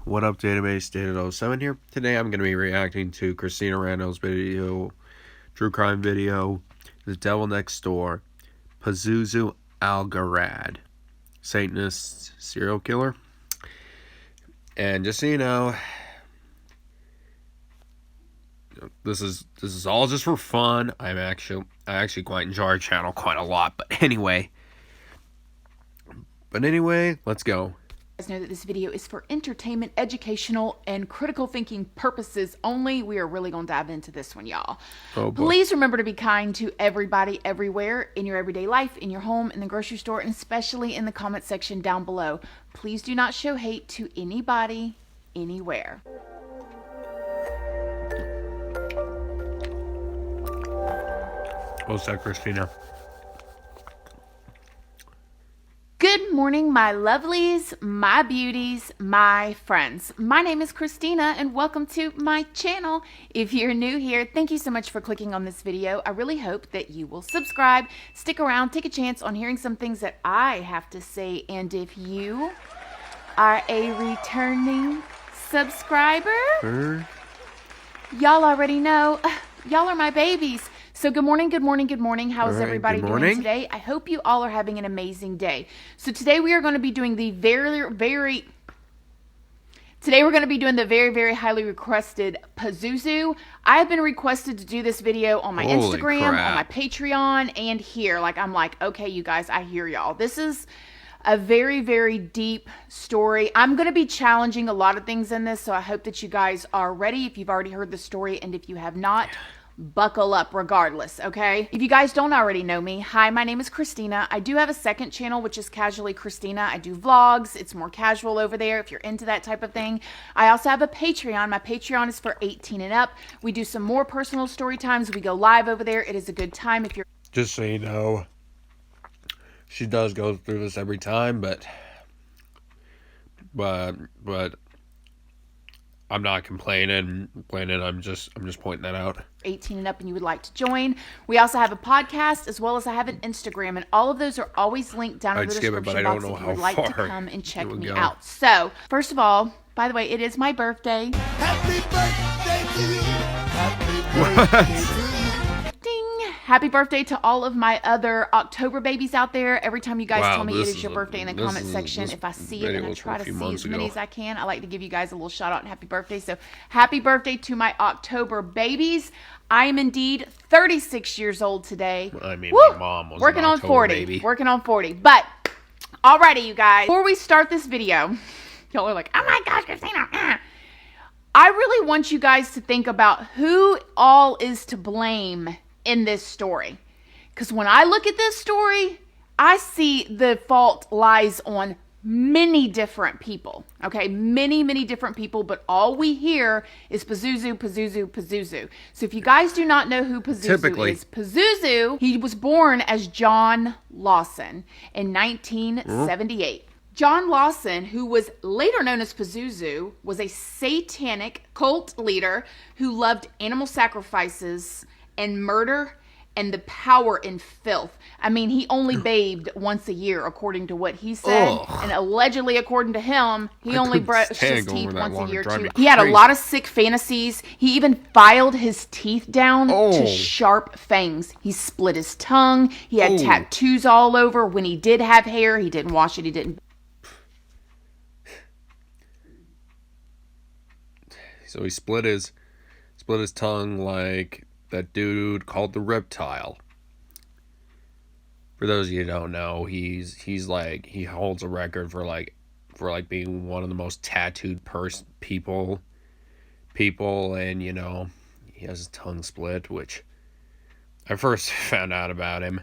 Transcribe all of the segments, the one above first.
What up, database? Data07 here. Today I'm going to be reacting to Christina Randall's video, true crime video, The Devil Next Door, Pazuzu Algarad, Satanist serial killer. And just so you know, this is all just for fun. I actually quite enjoy our channel quite a lot. But anyway, let's go. Guys know that this video is for entertainment, educational, and critical thinking purposes only. We are really going to dive into this one, y'all. Oh, please remember to be kind to everybody, everywhere, in your everyday life, in your home, in the grocery store, and especially in the comment section down below. Please do not show hate to anybody, anywhere. What's that, Christina? Good morning, my lovelies, my beauties, my friends. My name is Christina and welcome to my channel. If you're new here, thank you so much for clicking on this video. I really hope that you will subscribe, stick around, take a chance on hearing some things that I have to say. And if you are a returning subscriber, y'all already know, y'all are my babies. So good morning, good morning, good morning. How is everybody doing today? I hope you all are having an amazing day. So today we are going to be doing the very highly requested Pazuzu. I have been requested to do this video on my Instagram, on my Patreon, and here. I'm like, okay, you guys, I hear y'all. This is a very deep story. I'm going to be challenging a lot of things in this, so I hope that you guys are ready if you've already heard the story, and if you have not, buckle up regardless, okay? If you guys don't already know me, hi, my name is Christina. I do have a second channel, which is Casually Christina. I do vlogs. It's more casual over there if you're into that type of thing. I also have a Patreon. My Patreon is for 18 and up. We do some more personal story times. We go live over there. It is a good time if you're... Just so you know, she does go through this every time, but I'm not complaining. I'm just pointing that out. 18 and up and you would like to join. We also have a podcast as well as I have an Instagram, and all of those are always linked down in the description box if you would like to come and check me out. So, first of all, by the way, it is my birthday. Happy birthday to you. Happy birthday to you. Happy birthday to all of my other October babies out there. Every time you guys tell me it is your birthday in the comment section, if I see it, and I try to see as many as I can, I like to give you guys a little shout out and happy birthday. So happy birthday to my October babies. I am indeed 36 years old today. I mean, my mom was working an on October 40. baby. Working on 40. But alrighty, you guys. Before we start this video, y'all are like, oh my gosh, Christina. I really want you guys to think about who all is to blame in this story, because when I look at this story, I see the fault lies on many different people. Okay, many different people, but all we hear is Pazuzu. So if you guys do not know who Pazuzu is, Pazuzu, he was born as John Lawson in 1978. John Lawson, who was later known as Pazuzu, was a satanic cult leader who loved animal sacrifices and murder and the power and filth. I mean, he only bathed once a year, according to what he said. And allegedly, according to him, he only brushed his teeth once a year, too. He had a lot of sick fantasies. He even filed his teeth down to sharp fangs. He split his tongue. He had tattoos all over. When he did have hair, he didn't wash it. He didn't... So he split his tongue like that dude called the Reptile. For those of you who don't know, he holds a record for being one of the most tattooed people, and he has his tongue split, which I first found out about him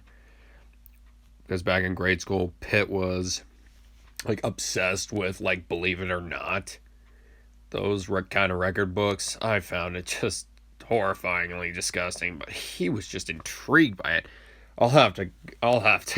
because back in grade school, Pitt was obsessed with Believe It or Not, those kind of record books. I found it just horrifyingly disgusting, but he was just intrigued by it. I'll have to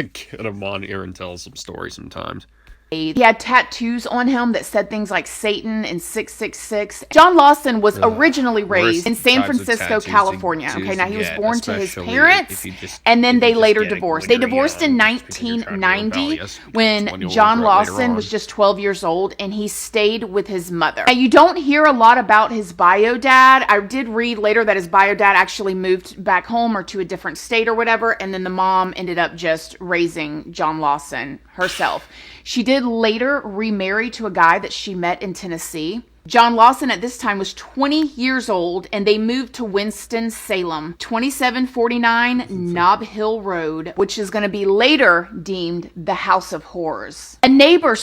get him on here and tell some stories sometimes. He had tattoos on him that said things like Satan and 666. John Lawson was originally raised in San Francisco, California. Okay, now he was born to his parents, and then they later divorced. They divorced in 1990 when John Lawson was just 12 years old, and he stayed with his mother. Now, you don't hear a lot about his bio dad. I did read later that his bio dad actually moved back home or to a different state or whatever, and then the mom ended up just raising John Lawson herself. She did later remarry to a guy that she met in Tennessee. John Lawson at this time was 20 years old, and they moved to Winston-Salem, 2749 Nob Hill Road, which is going to be later deemed the House of Horrors. A neighbor...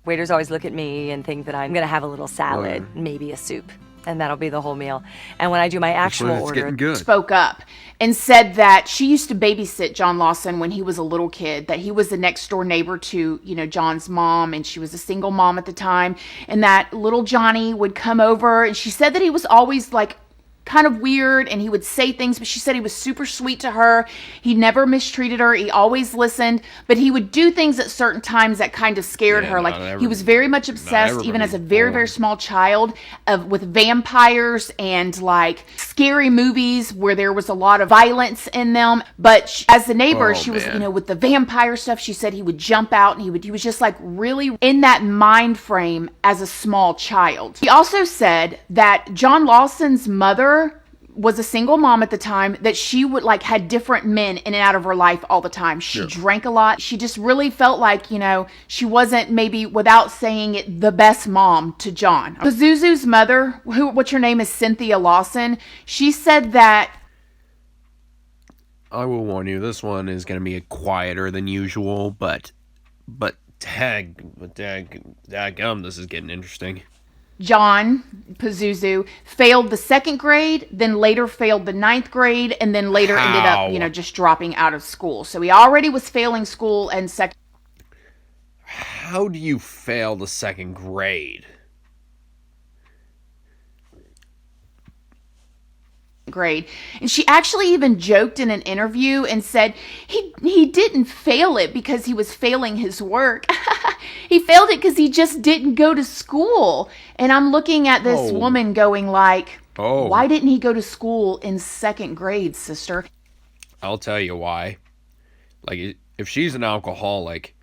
Waiters always look at me and think that I'm going to have a little salad, maybe a soup, and that'll be the whole meal. And when I do my actual order, spoke up and said that she used to babysit John Lawson when he was a little kid, that he was the next door neighbor to, John's mom, and she was a single mom at the time, and that little Johnny would come over, and she said that he was always like kind of weird, and he would say things, but she said he was super sweet to her. He never mistreated her. He always listened, but he would do things at certain times that kind of scared her. Like, he was very much obsessed, even as a very, very small child, with vampires and like scary movies where there was a lot of violence in them. But as the neighbor, she was, with the vampire stuff, she said he would jump out, and he was just like really in that mind frame as a small child. He also said that John Lawson's mother was a single mom at the time, that she would like had different men in and out of her life all the time. She drank a lot. She just really felt like, she wasn't, maybe without saying it, the best mom to John. Pazuzu's mother, what's her name is Cynthia Lawson, she said that... I will warn you, this one is going to be quieter than usual, but daggum, this is getting interesting. John Pazuzu failed the 2nd grade, then later failed the 9th grade, and then later ended up, just dropping out of school. So he already was failing school and second. How do you fail the 2nd grade? Grade. And she actually even joked in an interview and said he didn't fail it because he was failing his work. He failed it because he just didn't go to school. And I'm looking at this woman going like, why didn't he go to school in 2nd grade, sister? I'll tell you why. Like, if she's an alcoholic,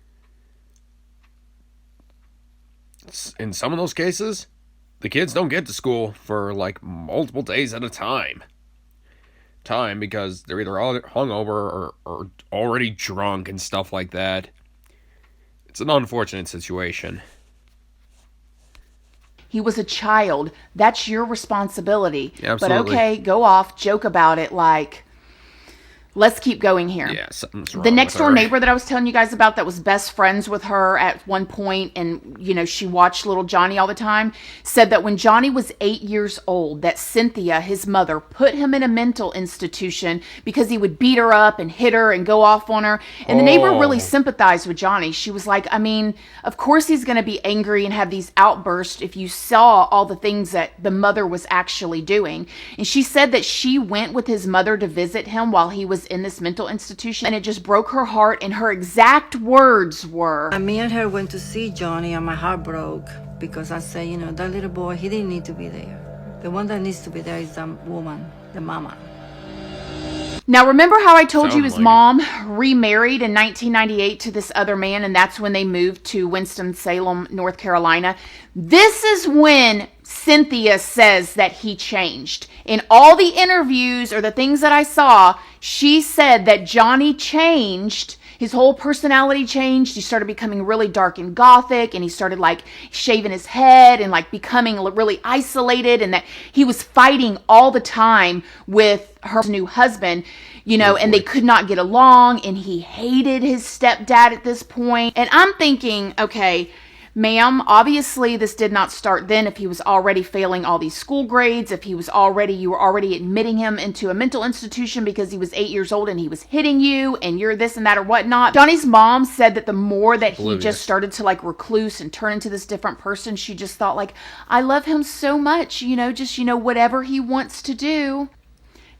in some of those cases, the kids don't get to school for like multiple days at a time. Because they're either all hungover or already drunk and stuff like that. It's an unfortunate situation. He was a child. That's your responsibility. Absolutely. But okay, go off, joke about it like... Let's keep going here. Yeah, something's wrong the next with door her. neighbor that I was telling you guys about that was best friends with her at one point, and she watched little Johnny all the time, said that when Johnny was 8 years old, that Cynthia, his mother, put him in a mental institution because he would beat her up and hit her and go off on her. And the neighbor really sympathized with Johnny. She was like, I mean, of course he's going to be angry and have these outbursts if you saw all the things that the mother was actually doing. And she said that she went with his mother to visit him while he was in this mental institution, and it just broke her heart, and her exact words were, me and her went to see Johnny, and my heart broke because I said, that little boy, he didn't need to be there. The one that needs to be there is the woman, the mama. Now, remember how I told you his mom remarried in 1998 to this other man, and that's when they moved to Winston-Salem, North Carolina? This is when Cynthia says that he changed. In all the interviews or the things that I saw, she said that Johnny changed. His whole personality changed. He started becoming really dark and gothic, and he started like shaving his head and like becoming really isolated, and that he was fighting all the time with her new husband, and they could not get along, and he hated his stepdad at this point. And I'm thinking, okay, ma'am, obviously this did not start then if he was already failing all these school grades, if you were already admitting him into a mental institution because he was 8 years old and he was hitting you and you're this and that or whatnot. Johnny's mom said that the more that he just started to like recluse and turn into this different person, she just thought like, I love him so much, just whatever he wants to do.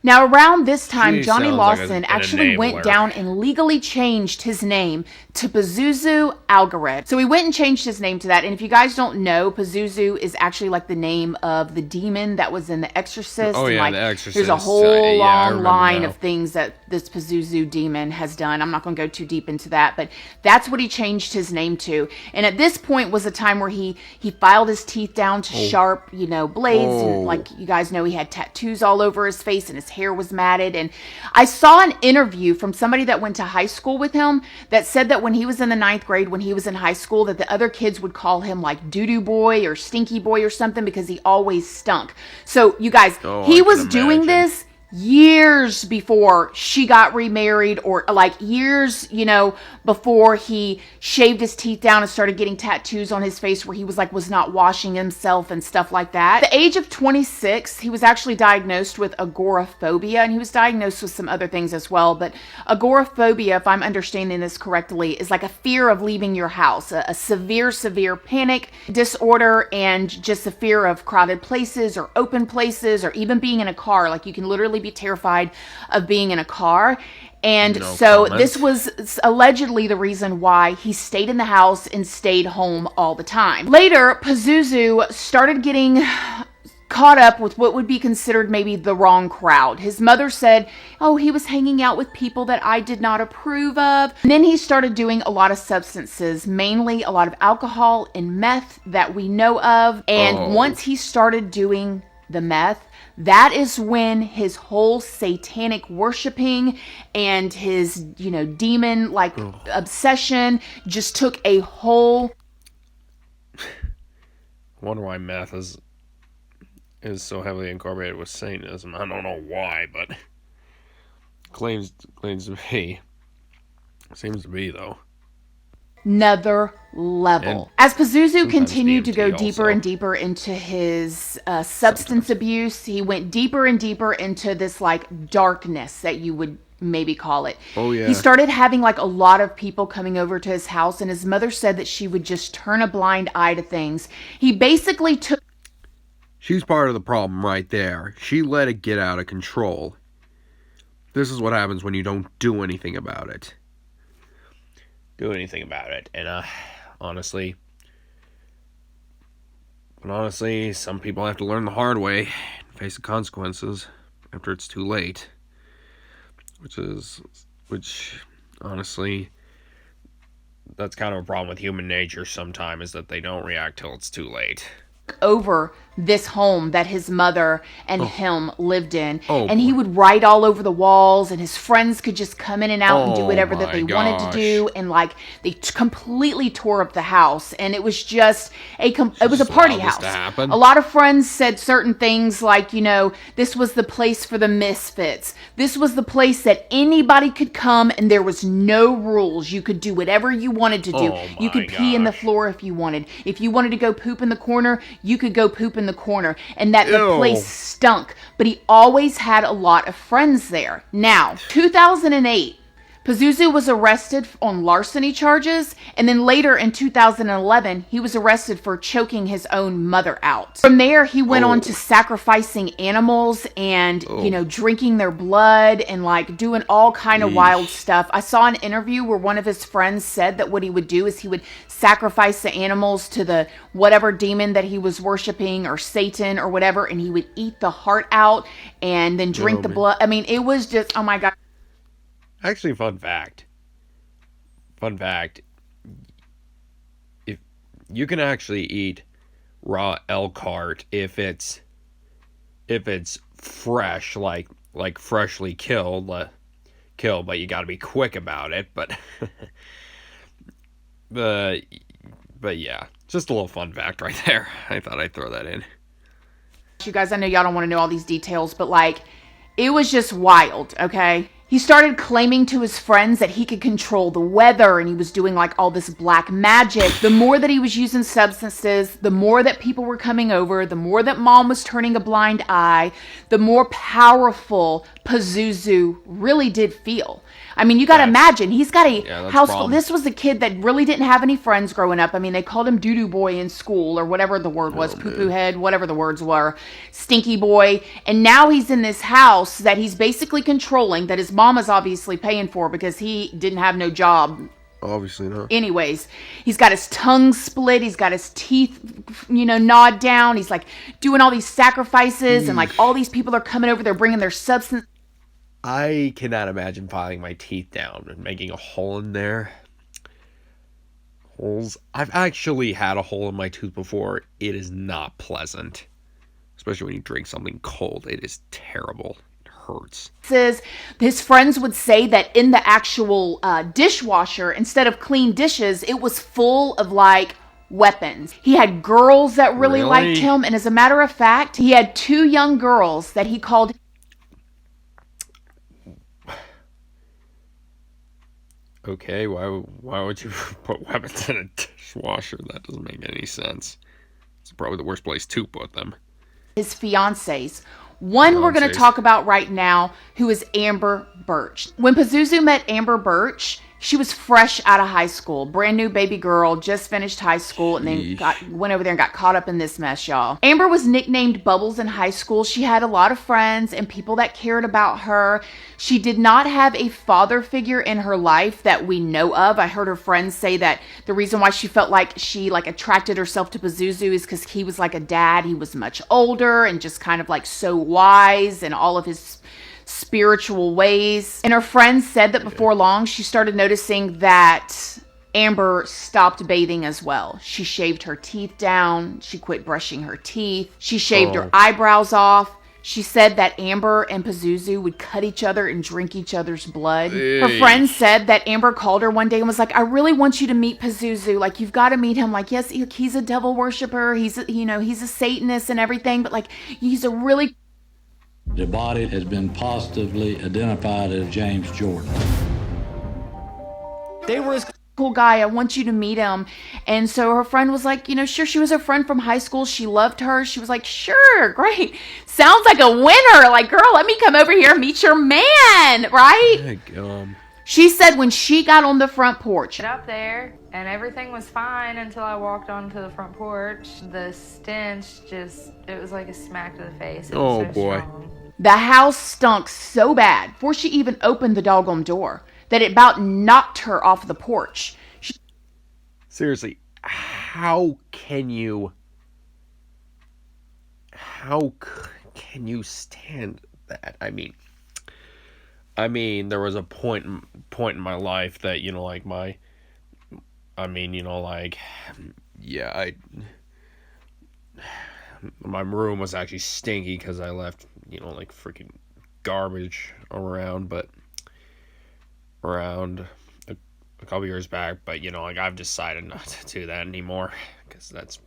Now, around this time, She Johnny sounds like Lawson an actually went enabler. down and legally changed his name to Pazuzu Algarad. So he went and changed his name to that. And if you guys don't know, Pazuzu is actually like the name of the demon that was in The Exorcist. Oh, and yeah, like, The Exorcist. there's a whole Yeah, I long remember line now. of things that this Pazuzu demon has done. I'm not going to go too deep into that, but that's what he changed his name to. And at this point was a time where he filed his teeth down to sharp, you know, blades. And like you guys know, he had tattoos all over his face and his hair was matted. And I saw an interview from somebody that went to high school with him that said that when he was in the 9th grade, when he was in high school, that the other kids would call him like doo-doo boy or stinky boy or something because he always stunk. So you guys, he was doing this years before she got remarried, or like years, you know, before he shaved his teeth down and started getting tattoos on his face where he was like, was not washing himself and stuff like that. At the age of 26, he was actually diagnosed with agoraphobia, and he was diagnosed with some other things as well. But agoraphobia, if I'm understanding this correctly, is like a fear of leaving your house, a severe panic disorder, and just a fear of crowded places or open places or even being in a car. Like you can literally be terrified of being in a car. And so this was allegedly the reason why he stayed in the house and stayed home all the time. Later, Pazuzu started getting caught up with what would be considered maybe the wrong crowd. His mother said, oh, he was hanging out with people that I did not approve of. And then he started doing a lot of substances, mainly a lot of alcohol and meth that we know of. And once he started doing the meth, that is when his whole satanic worshiping and his, you know, demon like obsession just took a whole. I wonder why meth is so heavily incorporated with Satanism. I don't know why, but claims to be. Seems to be though. Another level. And as Pazuzu continued to go DMT deeper also. and deeper into his substance abuse, he went deeper and deeper into this like darkness that you would maybe call it. Oh, yeah. He started having like a lot of people coming over to his house, and his mother said that she would just turn a blind eye to things. He basically took. She's part of the problem right there. She let it get out of control. This is what happens when you don't do anything about it. And honestly, some people have to learn the hard way and face the consequences after it's too late. Which honestly, that's kind of a problem with human nature sometimes, is that they don't react till it's too late. Over this home that his mother and him lived in, Oh, and he boy. would write all over the walls, and his friends could just come in and out and do Oh, whatever that my they wanted to gosh. do, and like they completely tore up the house, and it was just it was a Just party allowed this house. to happen. A lot of friends said certain things like, you know, this was the place for the misfits. This was the place that anybody could come, and there was no rules. You could do whatever you wanted to do. Oh, You could my pee in the gosh. floor if you wanted. If you wanted to go poop in the corner, you could go poop in the corner, and that the Ew. place stunk. But he always had a lot of friends there. Now, 2008, Pazuzu was arrested on larceny charges, and then later in 2011, he was arrested for choking his own mother out. From there, he went on to sacrificing animals and, you know, drinking their blood and like doing all kind of wild stuff. I saw an interview where one of his friends said that what he would do is he would sacrifice the animals to the whatever demon that he was worshiping, or Satan or whatever, and he would eat the heart out and then drink the blood. I mean, it was just, oh my God. Actually, fun fact, if you can actually eat raw elk heart if it's fresh, like freshly killed, but you got to be quick about it. But yeah, just a little fun fact right there. I thought I'd throw that in. You guys, I know y'all don't want to know all these details, but like, it was just wild, okay? He started claiming to his friends that he could control the weather, and he was doing like all this black magic. The more that he was using substances, the more that people were coming over, the more that mom was turning a blind eye, the more powerful Pazuzu really did feel. I mean, you got to imagine, he's got a house full. This was a kid that really didn't have any friends growing up. I mean, they called him doo-doo boy in school, or whatever the word was, poo-poo head, whatever the words were, stinky boy. And now he's in this house that he's basically controlling, that his mama's obviously paying for because he didn't have no job. Obviously not. Anyways, he's got his tongue split. He's got his teeth, gnawed down. He's like doing all these sacrifices, and like all these people are coming over. They're bringing their substance. I cannot imagine filing my teeth down and making a hole in there. Holes. I've actually had a hole in my tooth before. It is not pleasant. Especially when you drink something cold. It is terrible. It hurts. His friends would say that in the actual dishwasher, instead of clean dishes, it was full of like weapons. He had girls that really liked him. And as a matter of fact, he had 2 young girls that he called. Okay, why would you put weapons in a dishwasher? That doesn't make any sense. It's probably the worst place to put them. His fiancées. One we're going to talk about right now, who is Amber Birch. When Pazuzu met Amber Birch, she was fresh out of high school. Brand new baby girl, just finished high school, and then went over there and got caught up in this mess, y'all. Amber was nicknamed Bubbles in high school. She had a lot of friends and people that cared about her. She did not have a father figure in her life that we know of. I heard her friends say that the reason why she felt like she attracted herself to Pazuzu is because he was like a dad. He was much older and just kind of like so wise in all of his spiritual ways. And her friends said that before long, she started noticing that Amber stopped bathing as well. She shaved her teeth down. She quit brushing her teeth. She shaved her eyebrows off. She said that Amber and Pazuzu would cut each other and drink each other's blood. Her friends said that Amber called her one day and was like, I really want you to meet Pazuzu. Like, you've got to meet him. Like, yes, he's a devil worshiper. He's a Satanist and everything, but like, he's a really... The body has been positively identified as James Jordan. They were his cool guy. I want you to meet him. And so her friend was like, sure. She was her friend from high school. She loved her. She was like, sure, great. Sounds like a winner. Like, girl, let me come over here and meet your man, right? She said when she got on the front porch. Up there, and everything was fine until I walked onto the front porch. The stench it was like a smack to the face. It was so boy. strong. The house stunk so bad before she even opened the doggone door that it about knocked her off the porch. Seriously, how can you stand that? I mean, there was a point in my life that, my room was actually stinky because I left, freaking garbage around a couple years back. But, I've decided not to do that anymore because that's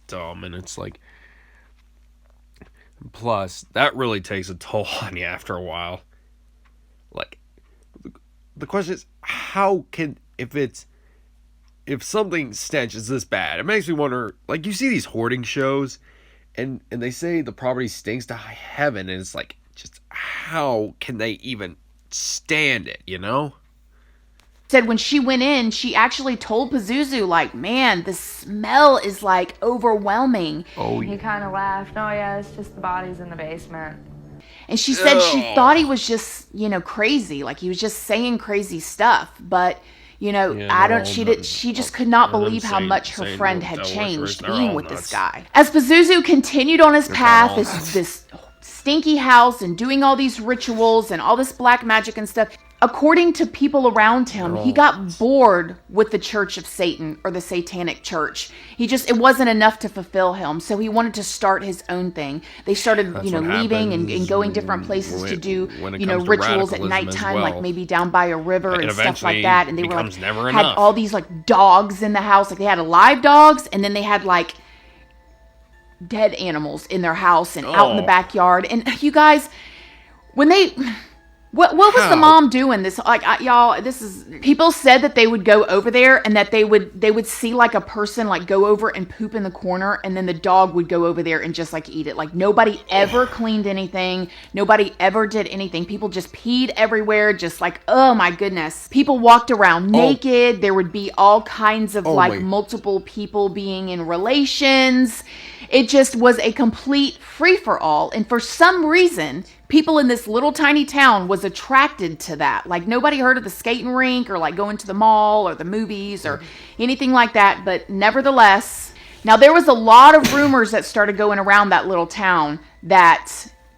dumb. And it's like, plus, that really takes a toll on you after a while. Like, the question is, how can, if something stench is this bad, it makes me wonder, like, you see these hoarding shows, and they say the property stinks to high heaven, and it's like, just how can they even stand it, Said when she went in, she actually told Pazuzu, like, man, the smell is, like, overwhelming. Oh, yeah. He kind of laughed. Oh, yeah, it's just the bodies in the basement. And she said she thought he was just, crazy. Like, he was just saying crazy stuff. But, she just could not believe how much her friend had changed being with this guy. As Pazuzu continued on his path, this stinky house and doing all these rituals and all this black magic and stuff, according to people around him, he got bored with the Church of Satan or the Satanic Church. It wasn't enough to fulfill him, so he wanted to start his own thing. They started, leaving and going different places to do, rituals at nighttime, like maybe down by a river and stuff like that. And they were had all these like dogs in the house, like they had live dogs, and then they had like dead animals in their house and out in the backyard. And you guys, when they What was the How? mom doing? This y'all. This is people said that they would go over there and that they would see like a person like go over and poop in the corner, and then the dog would go over there and just like eat it. Like nobody ever cleaned anything. Nobody ever did anything. People just peed everywhere. Just like, oh my goodness. People walked around naked. There would be all kinds of multiple people being in relations. It just was a complete free-for-all. And for some reason, people in this little tiny town was attracted to that. Like nobody heard of the skating rink or like going to the mall or the movies or anything like that. But nevertheless, now there was a lot of rumors that started going around that little town that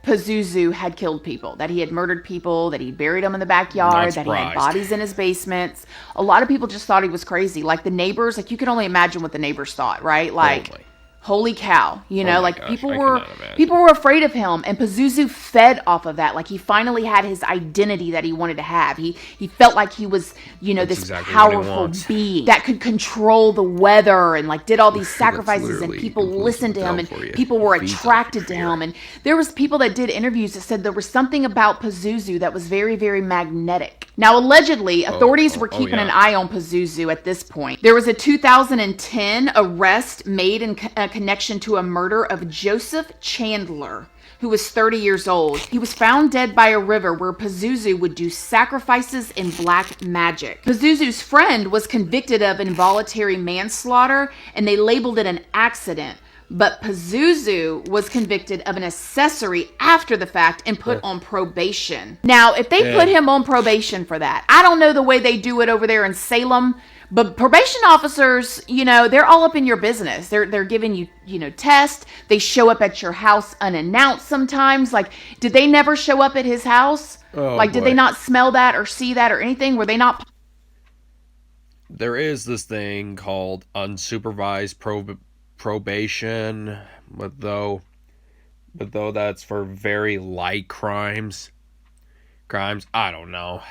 Pazuzu had killed people, that he had murdered people, that he buried them in the backyard, that he had bodies in his basements. A lot of people just thought he was crazy. Like the neighbors, like you can only imagine what the neighbors thought, right? Like, holy cow, you know, like gosh, people were afraid of him, and Pazuzu fed off of that. Like he finally had his identity that he wanted to have. He felt like he was, you know, this powerful being that could control the weather and like did all these sacrifices, and people listened to him, and people were attracted to him. And there was people that did interviews that said there was something about Pazuzu that was very, very magnetic. Now, allegedly, authorities were keeping an eye on Pazuzu at this point. There was a 2010 arrest made in connection to a murder of Joseph Chandler, who was 30 years old. He was found dead by a river where Pazuzu would do sacrifices in black magic. Pazuzu's friend was convicted of involuntary manslaughter, and they labeled it an accident. But Pazuzu was convicted of an accessory after the fact and put on probation. Now, if they put him on probation for that, I don't know the way they do it over there in Salem, but probation officers, you know, they're all up in your business. They're giving you, you know, tests. They show up at your house unannounced sometimes. Like, did they never show up at his house? Did they not smell that or see that or anything? Were they not? There is this thing called unsupervised probation, but though that's for very light crimes, I don't know.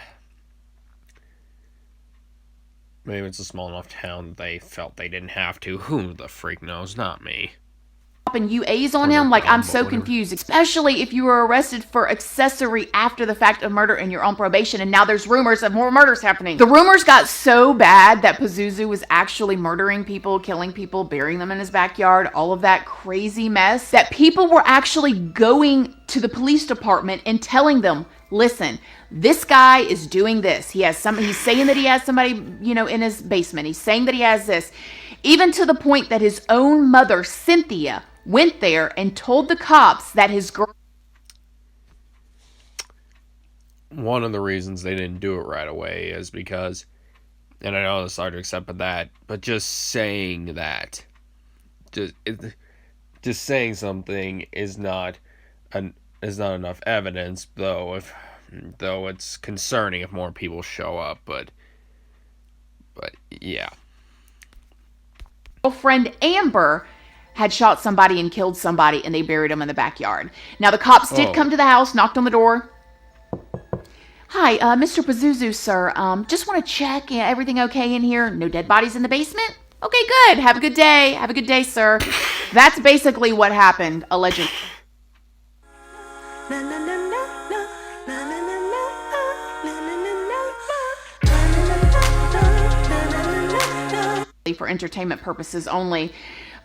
Maybe it's a small enough town they felt they didn't have to. Who the freak knows? Not me. And UAs on him, like I'm so confused, especially if you were arrested for accessory after the fact of murder and you're on probation, and now there's rumors of more murders happening. The rumors got so bad that Pazuzu was actually murdering people, killing people, burying them in his backyard, all of that crazy mess, that people were actually going to the police department and telling them, listen, this guy is doing this. He's saying that he has somebody, you know, in his basement. He's saying that he has this. Even to the point that his own mother, Cynthia, went there and told the cops that his girl... One of the reasons they didn't do it right away is because, and I know it's hard to accept that, but just saying that, just saying something is not enough evidence, though it's concerning if more people show up, but yeah. Girlfriend Amber had shot somebody and killed somebody, and they buried him in the backyard. Now, the cops did come to the house, knocked on the door. Hi, Mr. Pazuzu, sir. Just want to check. Everything okay in here? No dead bodies in the basement? Okay, good. Have a good day. Have a good day, sir. That's basically what happened, allegedly. For entertainment purposes only.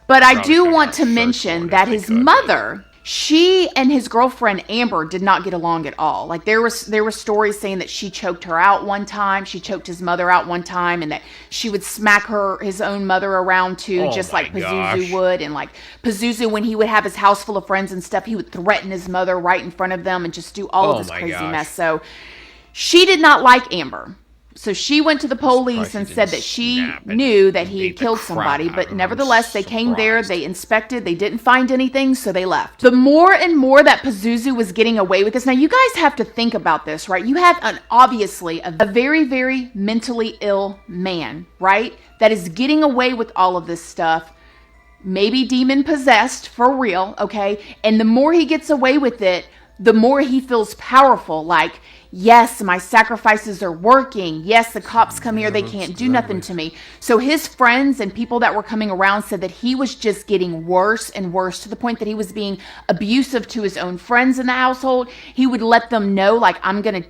But I do want to mention that his mother, she and his girlfriend Amber did not get along at all. Like there were stories saying that she choked her out one time, she choked his mother out one time, and that she would smack his own mother around too, just like Pazuzu would. And like Pazuzu, when he would have his house full of friends and stuff, he would threaten his mother right in front of them and just do all of this crazy mess. So she did not like Amber. So she went to the police and said that she knew that he had killed somebody, but nevertheless, they came there, they inspected, they didn't find anything, so they left. The more and more that Pazuzu was getting away with this, now you guys have to think about this, right? You have obviously a very, very mentally ill man, right? That is getting away with all of this stuff, maybe demon possessed for real, okay? And the more he gets away with it, the more he feels powerful, like, yes, my sacrifices are working. Yes, the cops come here. They can't do nothing to me. So his friends and people that were coming around said that he was just getting worse and worse to the point that he was being abusive to his own friends in the household. He would let them know, like, I'm going to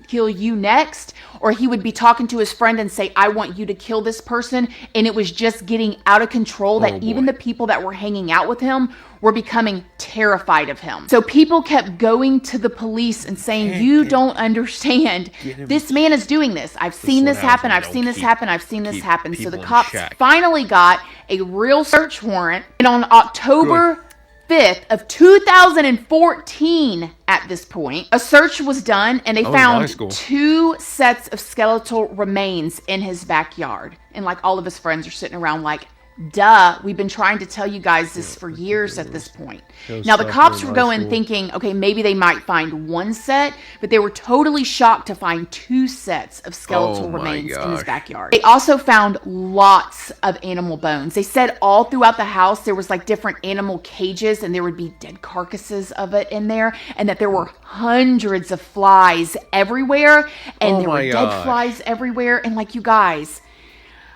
kill you next, or he would be talking to his friend and say, I want you to kill this person. And it was just getting out of control that even the people that were hanging out with him were becoming terrified of him. So people kept going to the police and saying, you don't understand. This man is doing this. I've seen this happen. I've seen this happen. I've seen this happen. So the cops finally got a real search warrant. And on October 5th of 2014, at this point, a search was done and they found 2 sets of skeletal remains in his backyard. And like all of his friends are sitting around like, duh, we've been trying to tell you guys this for years at this point. Now, the cops were going thinking, okay, maybe they might find 1 set, but they were totally shocked to find 2 sets of skeletal remains in his backyard. They also found lots of animal bones. They said all throughout the house there was like different animal cages and there would be dead carcasses of it in there, and that there were hundreds of flies everywhere, and there were dead flies everywhere. And like, you guys,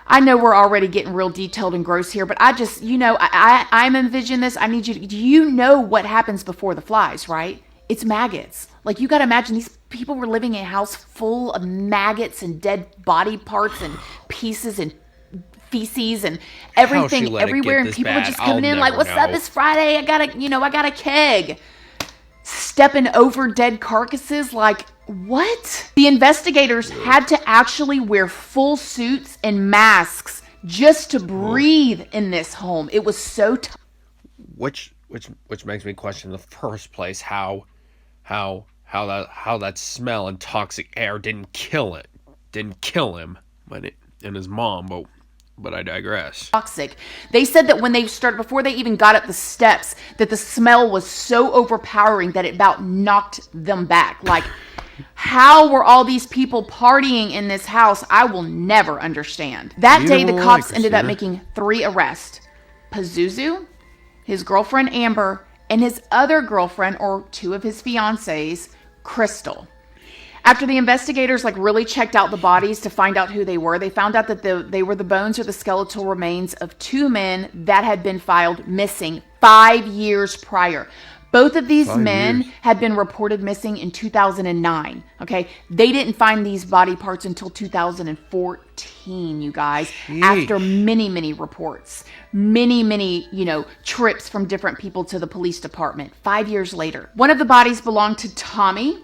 I know we're already getting real detailed and gross here, but I just, I'm envisioning this. I need you to, you know what happens before the flies, right? It's maggots. Like, you got to imagine these people were living in a house full of maggots and dead body parts and pieces and feces and everything everywhere. And people were just coming in like, what's up? It's Friday. I got a keg. Stepping over dead carcasses, like, what? The investigators had to actually wear full suits and masks just to breathe in this home. It was so tough. Which makes me question in the first place how that smell and toxic air didn't kill him, and his mom, but I digress. Toxic. They said that when they started, before they even got up the steps, that the smell was so overpowering that it about knocked them back. Like, how were all these people partying in this house? I will never understand. That day, the cops ended up making 3 arrests. Pazuzu, his girlfriend Amber, and his other girlfriend, or 2 of his fiancées, Crystal. After the investigators really checked out the bodies to find out who they were, they found out that they were the bones or the skeletal remains of 2 men that had been filed missing 5 years prior. Both of these men had been reported missing in 2009, okay? They didn't find these body parts until 2014, you guys, after many, many reports, many, trips from different people to the police department. 5 years later, one of the bodies belonged to Tommy.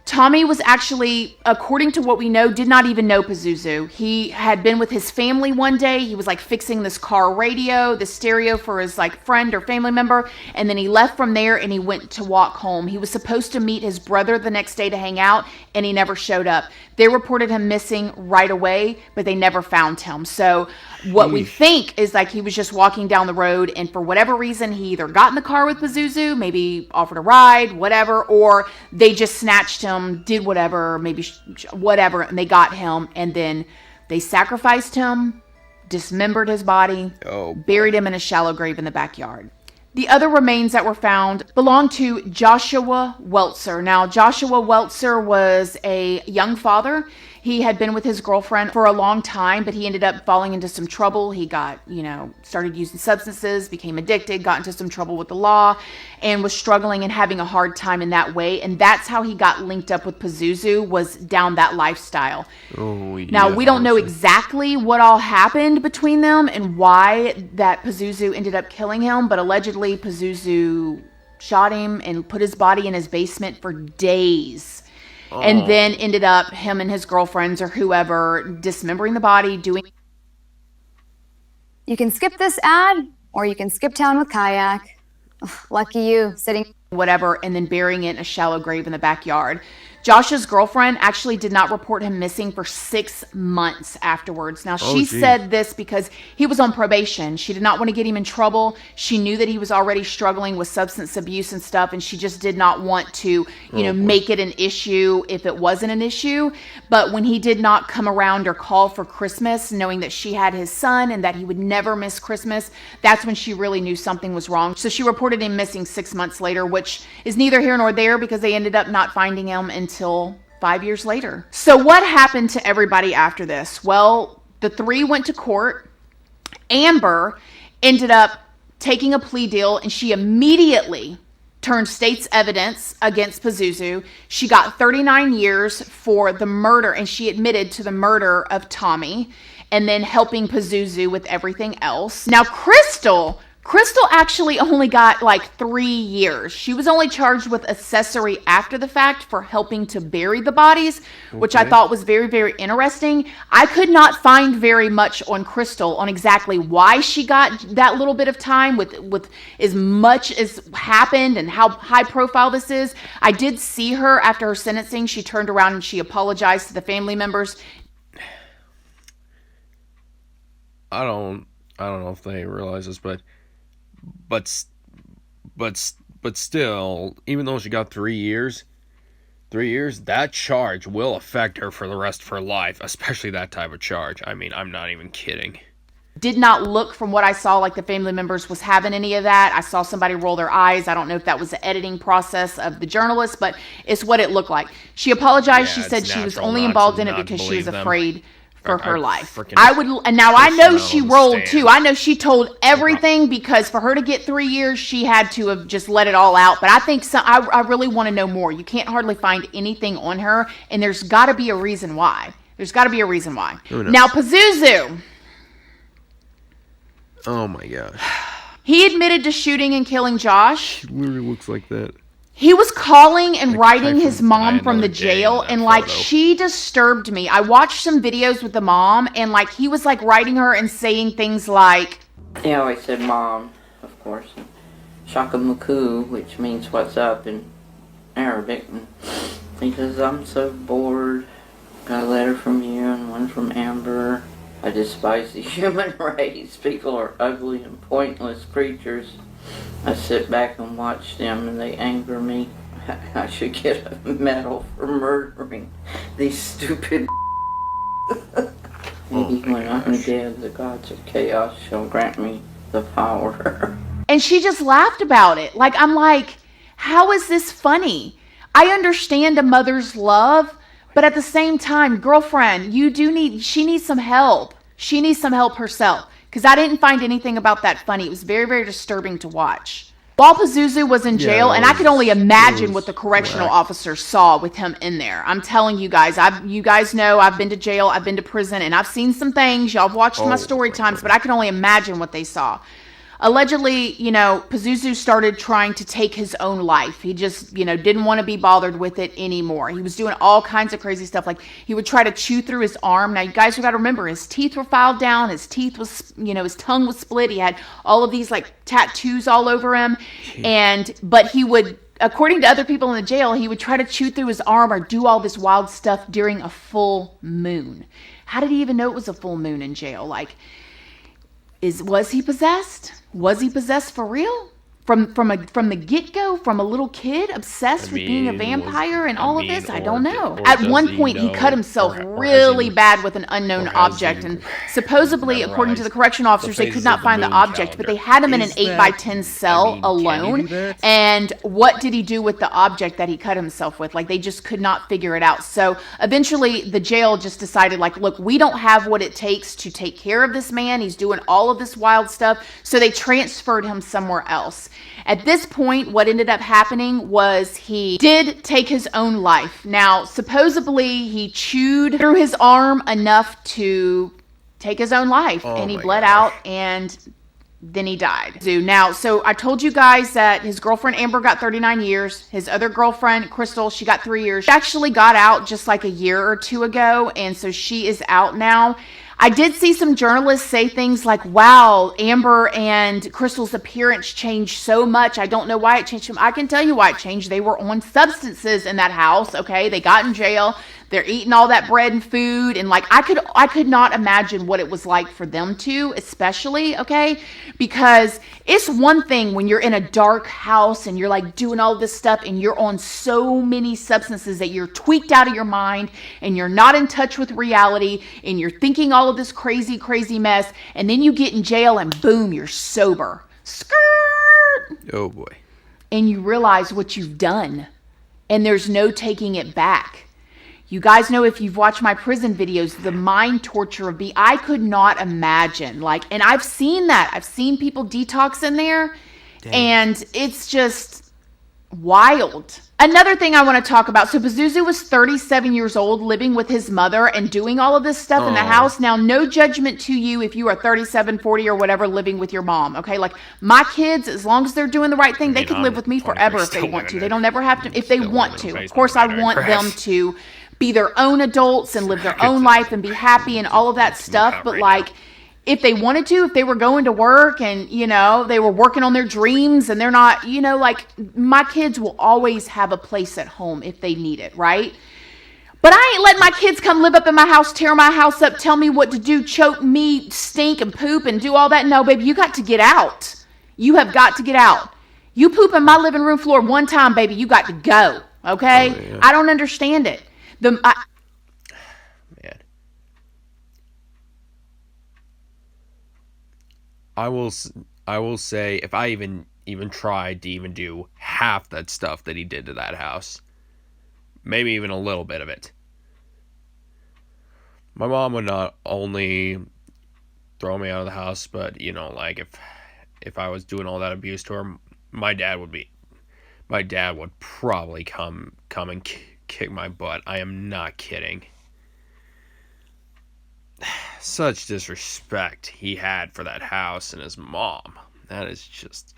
Tommy was actually, according to what we know, did not even know Pazuzu. He had been with his family one day. He was fixing this car radio, the stereo for his friend or family member. And then he left from there and he went to walk home. He was supposed to meet his brother the next day to hang out, and he never showed up. They reported him missing right away, but they never found him. So what we think is he was just walking down the road, and for whatever reason, he either got in the car with Pazuzu, maybe offered a ride, whatever, or they just snatched him, did whatever, maybe whatever, and they got him, and then they sacrificed him, dismembered his body, buried him in a shallow grave in the backyard. The other remains that were found belonged to Joshua Weltzer. Now, Joshua Weltzer was a young father. He had been with his girlfriend for a long time, but he ended up falling into some trouble. He got, started using substances, became addicted, got into some trouble with the law, and was struggling and having a hard time in that way. And that's how he got linked up with Pazuzu, was down that lifestyle. Now, we don't know exactly what all happened between them and why that Pazuzu ended up killing him, but allegedly Pazuzu shot him and put his body in his basement for days. And then ended up, him and his girlfriends or whoever, dismembering the body, doing... You can skip this ad, or you can skip town with kayak. Ugh, lucky you, sitting... whatever, and then burying it in a shallow grave in the backyard. Josh's girlfriend actually did not report him missing for 6 months afterwards. Now, she said this because he was on probation. She did not want to get him in trouble. She knew that he was already struggling with substance abuse and stuff, and she just did not want to, make it an issue if it wasn't an issue. But when he did not come around or call for Christmas, knowing that she had his son and that he would never miss Christmas, that's when she really knew something was wrong. So she reported him missing 6 months later, which is neither here nor there because they ended up not finding him until 5 years later. So what happened to everybody after this? Well, the 3 went to court. Amber ended up taking a plea deal, and she immediately turned state's evidence against Pazuzu. She got 39 years for the murder, and she admitted to the murder of Tommy and then helping Pazuzu with everything else. Now, Crystal actually only got like 3 years. She was only charged with accessory after the fact for helping to bury the bodies, which I thought was very, very interesting. I could not find very much on Crystal on exactly why she got that little bit of time with as much as happened and how high profile this is. I did see her after her sentencing. She turned around and she apologized to the family members. I don't know if they realize this, but still, even though she got 3 years, that charge will affect her for the rest of her life, especially that type of charge. I mean, I'm not even kidding. Did not look, from what I saw, like the family members was having any of that. I saw somebody roll their eyes. I don't know if that was the editing process of the journalist, but it's what it looked like. She apologized. Yeah, she said she was natural only not involved to in it not because she was believe them. afraid for her life. freaking I would, and now I know she on the rolled stand. too. I know she told everything because for her to get 3 years, she had to have just let it all out. But I think I really want to know more. You can't hardly find anything on her, and there's got to be a reason why. Who knows? Now, Pazuzu. Oh my gosh. He admitted to shooting and killing Josh. It literally looks like that. He was calling and writing guy his from mom Die from the Another Day jail, in that and like photo. she disturbed me. I watched some videos with the mom, and like he was like writing her and saying things like, He always said mom, of course, and shakamuku, which means what's up in Arabic. And he says, I'm so bored. Got a letter from you and one from Amber. I despise the human race. People are ugly and pointless creatures. I sit back and watch them and they anger me. I should get a medal for murdering these stupid Maybe when I'm dead, the gods of chaos shall grant me the power. and she just laughed about it. Like, I'm like, how is this funny? I understand a mother's love, but at the same time, girlfriend, she needs some help. She needs some help herself. Because I didn't find anything about that funny. It was very, very disturbing to watch. While Pazuzu was in jail, and I could only imagine what the correctional officers saw with him in there. I'm telling you guys, you guys know I've been to jail, I've been to prison, and I've seen some things. Y'all have watched my story times, but I can only imagine what they saw. Allegedly, Pazuzu started trying to take his own life. He just, didn't want to be bothered with it anymore. He was doing all kinds of crazy stuff. Like, he would try to chew through his arm. Now, you guys have got to remember, his teeth were filed down. His teeth was, his tongue was split. He had all of these, like, tattoos all over him. But he would, according to other people in the jail, he would try to chew through his arm or do all this wild stuff during a full moon. How did he even know it was a full moon in jail? Like, was he possessed? Was he possessed for real? From the get-go, from a little kid obsessed with being a vampire and all of this? I don't know. At one point, he cut himself really bad with an unknown object, and supposedly, according to the correctional officers, they could not find the object, but they had him in an 8x10 cell alone. And what did he do with the object that he cut himself with? Like, they just could not figure it out. So eventually, the jail just decided, like, look, we don't have what it takes to take care of this man. He's doing all of this wild stuff. So they transferred him somewhere else. At this point, what ended up happening was he did take his own life. Now, supposedly, he chewed through his arm enough to take his own life, and he bled out, and then he died. Now, so I told you guys that his girlfriend Amber got 39 years. His other girlfriend, Crystal, she got 3 years. She actually got out just like a year or two ago, and so she is out now. I did see some journalists say things like, wow, Amber and Crystal's appearance changed so much. I don't know why it changed. I can tell you why it changed. They were on substances in that house, okay? They got in jail. They're eating all that bread and food. And like, I could not imagine what it was like for them to, especially, okay? Because it's one thing when you're in a dark house and you're like doing all this stuff and you're on so many substances that you're tweaked out of your mind and you're not in touch with reality and you're thinking all of this crazy, crazy mess. And then you get in jail and boom, you're sober. Skirt! Oh boy. And you realize what you've done. And there's no taking it back. You guys know, if you've watched my prison videos, the mind torture of I could not imagine. Like, and I've seen that. I've seen people detox in there. Dang. And it's just, wild. Another thing I want to talk about. So Pazuzu was 37 years old, living with his mother and doing all of this stuff in the house. Now, no judgment to you if you are 37, 40 or whatever living with your mom. Okay, like my kids, as long as they're doing the right thing, they can live with me forever if they want to. They don't ever have to if they want to. Of course, I want them to be their own adults and live their own life and be happy and all of that stuff. But like, if they wanted to, if they were going to work and, you know, they were working on their dreams and they're not, you know, like my kids will always have a place at home if they need it, right? But I ain't letting my kids come live up in my house, tear my house up, tell me what to do, choke me, stink and poop and do all that. No, baby, you got to get out. You have got to get out. You poop in my living room floor one time, baby, you got to go, okay? Oh, yeah. I don't understand it. Man. I will say if I even tried to even do half that stuff that he did to that house, maybe even a little bit of it, my mom would not only throw me out of the house, but you know, like if I was doing all that abuse to her, my dad would probably come and kick my butt. I am not kidding. Such disrespect he had for that house and his mom. That is just...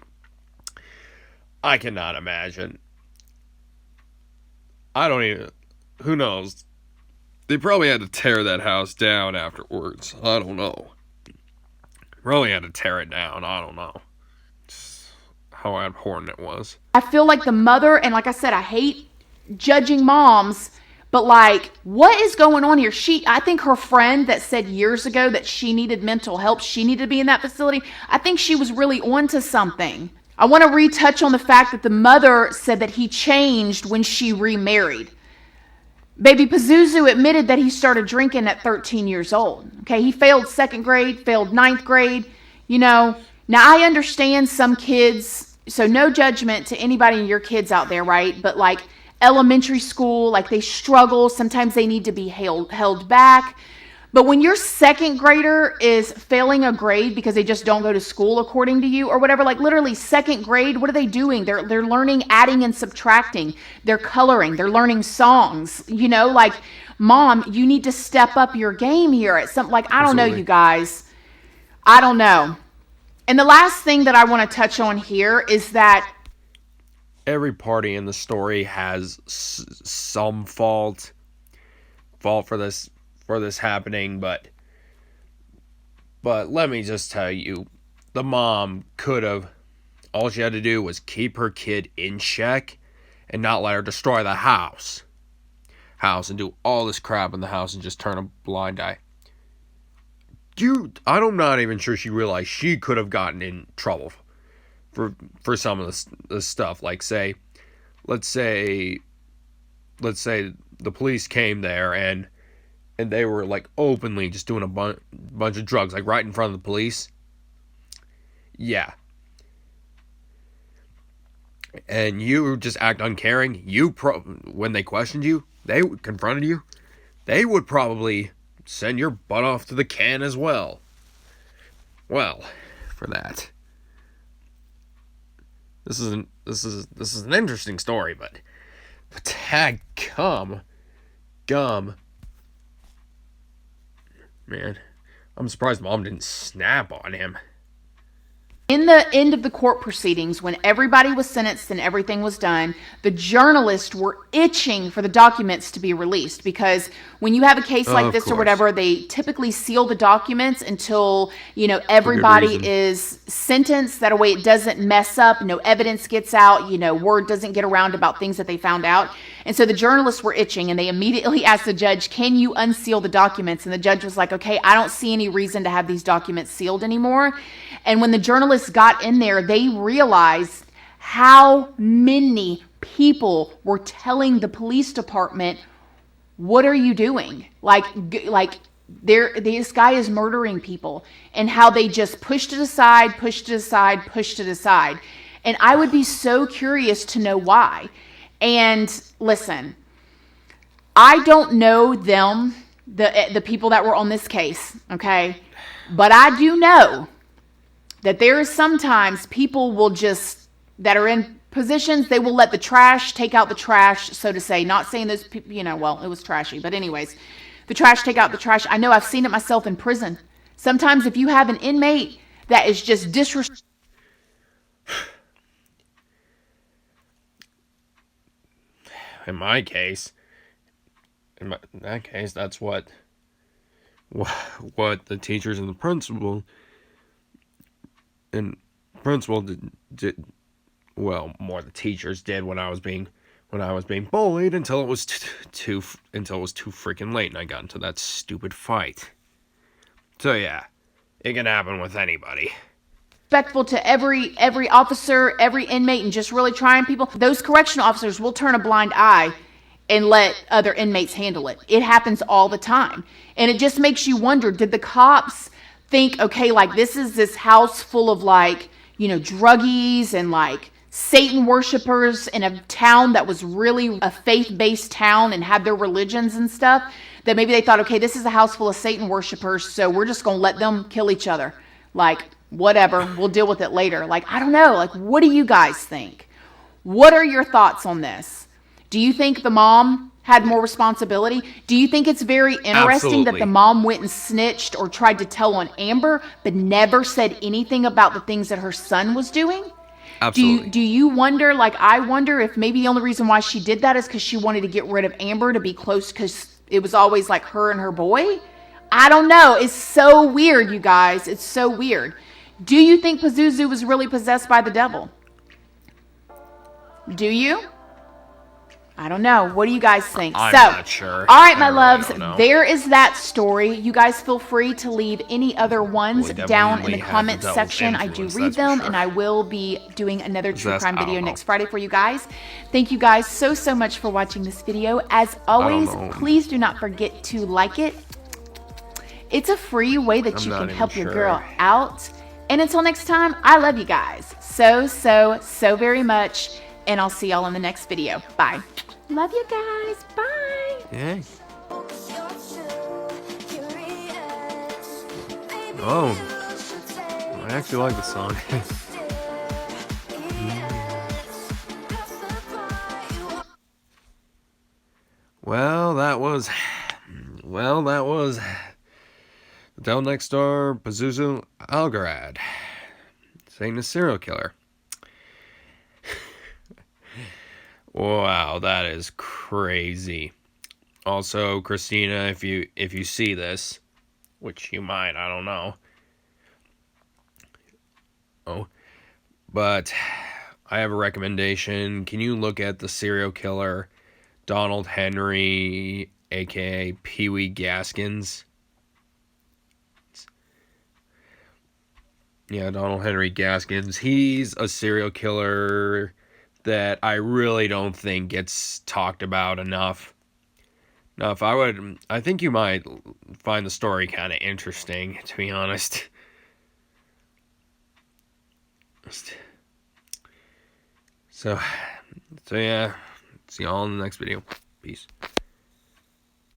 I cannot imagine. I don't even... Who knows? They probably had to tear that house down afterwards. I don't know. Probably had to tear it down. I don't know. Just how abhorrent it was. I feel like the mother, and like I said, I hate judging moms, but like, what is going on here? I think her friend that said years ago that she needed mental help, she needed to be in that facility, I think she was really onto something. I want to retouch on the fact that the mother said that he changed when she remarried. Baby Pazuzu admitted that he started drinking at 13 years old. Okay, he failed 2nd grade, failed 9th grade, you know. Now, I understand some kids, so no judgment to anybody in your kids out there, right? But like, elementary school, like they struggle. Sometimes they need to be held back. But when your 2nd grader is failing a grade because they just don't go to school according to you or whatever, like literally 2nd grade, what are they doing? They're learning adding and subtracting. They're coloring. They're learning songs. You know, like, Mom, you need to step up your game here at something. Like, I don't know, you guys. I don't know. And the last thing that I want to touch on here is that every party in the story has some fault for this happening, but let me just tell you, the mom all she had to do was keep her kid in check and not let her destroy the house and do all this crap in the house and just turn a blind eye. I'm not even sure she realized she could have gotten in trouble for some of the stuff. Like, let's say the police came there and they were like openly just doing a bunch of drugs, like right in front of the police. Yeah. And you just act uncaring. When they questioned you, they confronted you, they would probably send your butt off to the can as well. Well, for that. This is an interesting story, but tag gum, man, I'm surprised Mom didn't snap on him. In the end of the court proceedings, when everybody was sentenced and everything was done, the journalists were itching for the documents to be released, because when you have a case like this or whatever, they typically seal the documents until, you know, everybody is sentenced. That way it doesn't mess up, no evidence gets out, you know, word doesn't get around about things that they found out. And so the journalists were itching, and they immediately asked the judge, can you unseal the documents? And the judge was like, okay, I don't see any reason to have these documents sealed anymore. And when the journalists got in there, they realized how many people were telling the police department, what are you doing? Like this guy is murdering people, and how they just pushed it aside. And I would be so curious to know why. And listen, I don't know them, the people that were on this case, okay? But I do know that there is sometimes people will just, that are in positions, they will let the trash take out the trash, so to say. Not saying those people, you know, well, it was trashy, but anyways, the trash take out the trash. I know, I've seen it myself in prison. Sometimes if you have an inmate that is just disrespectful. In my case, in that case, that's what the teachers and the principal did. Well, more the teachers did when I was being bullied until it was too freaking late and I got into that stupid fight. So yeah, it can happen with anybody. Respectful to every officer, every inmate, and just really trying people. Those correctional officers will turn a blind eye and let other inmates handle it. It happens all the time. And it just makes you wonder, did the cops think, okay, like this is this house full of like, you know, druggies and like Satan worshipers in a town that was really a faith-based town and had their religions and stuff, that maybe they thought, okay, this is a house full of Satan worshipers, so we're just going to let them kill each other. Like, whatever, we'll deal with it later. Like, I don't know. Like, what do you guys think? What are your thoughts on this? Do you think the mom had more responsibility? Do you think it's very interesting that the mom went and snitched or tried to tell on Amber, but never said anything about the things that her son was doing? Absolutely. Do you wonder, like I wonder, if maybe the only reason why she did that is because she wanted to get rid of Amber to be close, because it was always like her and her boy? I don't know. It's so weird, you guys. It's so weird. Do you think Pazuzu was really possessed by the devil? Do you? I don't know. What do you guys think? I'm not sure. All right, my really loves, don't know. there is that story. You guys feel free to leave any other ones down in the comment section. I do read them, and I will be doing another true crime video next Friday for you guys. Thank you guys so much for watching this video. As always, please do not forget to like it. It's a free way that you can help your girl out. And until next time, I love you guys so very much. And I'll see y'all in the next video. Bye. Love you guys. Bye. Yeah. Oh. I actually like the song. Well, that was the Devil Next Door, Pazuzu, Algarad, Satanist serial killer. Wow, that is crazy. Also, Christina, if you see this, which you might, I don't know. Oh, but I have a recommendation. Can you look at the serial killer Donald Henry, aka Pee Wee Gaskins? Yeah, Donald Henry Gaskins. He's a serial killer that I really don't think gets talked about enough. Now, I think you might find the story kind of interesting, to be honest. So yeah, see y'all in the next video. Peace.